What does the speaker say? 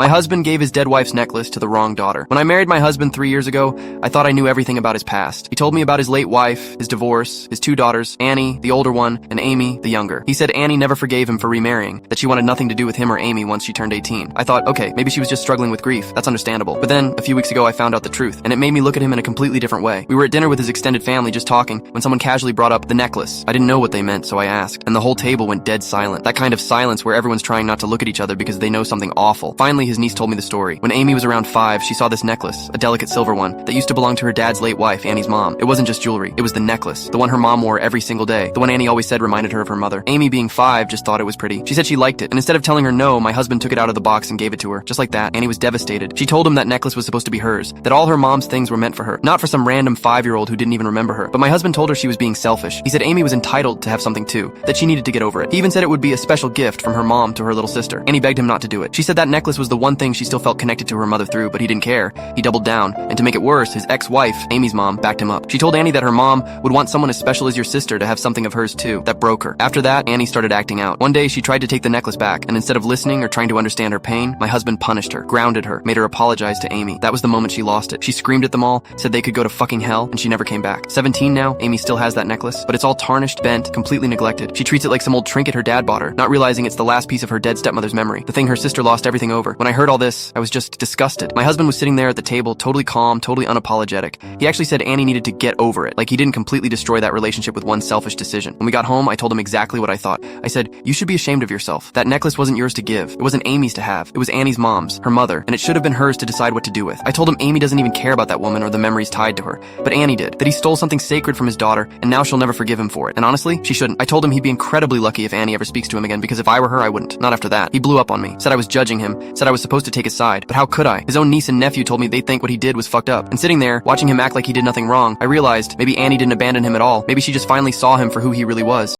My husband gave his dead wife's necklace to the wrong daughter. When I married my husband 3 years ago, I thought I knew everything about his past. He told me about his late wife, his divorce, his 2 daughters, Annie, the older one, and Amy, the younger. He said Annie never forgave him for remarrying, that she wanted nothing to do with him or Amy once she turned 18. I thought, okay, maybe she was just struggling with grief. That's understandable. But then, a few weeks ago, I found out the truth, and it made me look at him in a completely different way. We were at dinner with his extended family just talking, when someone casually brought up the necklace. I didn't know what they meant, so I asked, and the whole table went dead silent. That kind of silence where everyone's trying not to look at each other because they know something awful. Finally, his niece told me the story. When Amy was around 5, she saw this necklace, a delicate silver one, that used to belong to her dad's late wife, Annie's mom. It wasn't just jewelry. It was the necklace, the one her mom wore every single day, the one Annie always said reminded her of her mother. Amy, being 5, just thought it was pretty. She said she liked it, and instead of telling her no, my husband took it out of the box and gave it to her. Just like that, Annie was devastated. She told him that necklace was supposed to be hers, that all her mom's things were meant for her, not for some random 5-year-old who didn't even remember her. But my husband told her she was being selfish. He said Amy was entitled to have something too, that she needed to get over it. He even said it would be a special gift from her mom to her little sister. Annie begged him not to do it. She said that necklace was the one thing she still felt connected to her mother through, but he didn't care. He doubled down, and to make it worse, his ex-wife, Amy's mom, backed him up. She told Annie that her mom would want someone as special as your sister to have something of hers too. That broke her. After that, Annie started acting out. One day, she tried to take the necklace back, and instead of listening or trying to understand her pain, my husband punished her, grounded her, made her apologize to Amy. That was the moment she lost it. She screamed at them all, said they could go to fucking hell, and she never came back. 17 now, Amy still has that necklace, but it's all tarnished, bent, completely neglected. She treats it like some old trinket her dad bought her, not realizing it's the last piece of her dead stepmother's memory, the thing her sister lost everything over. When I heard all this, I was just disgusted. My husband was sitting there at the table, totally calm, totally unapologetic. He actually said Annie needed to get over it, like he didn't completely destroy that relationship with one selfish decision. When we got home, I told him exactly what I thought. I said, you should be ashamed of yourself. That necklace wasn't yours to give. It wasn't Amy's to have. It was Annie's mom's, her mother, and it should have been hers to decide what to do with. I told him Amy doesn't even care about that woman or the memories tied to her, but Annie did, that he stole something sacred from his daughter, and now she'll never forgive him for it. And honestly, she shouldn't. I told him he'd be incredibly lucky if Annie ever speaks to him again, because if I were her, I wouldn't. Not after that. He blew up on me, said I was judging him, said I was supposed to take his side, but how could I? His own niece and nephew told me they think what he did was fucked up. And sitting there, watching him act like he did nothing wrong, I realized maybe Annie didn't abandon him at all. Maybe she just finally saw him for who he really was.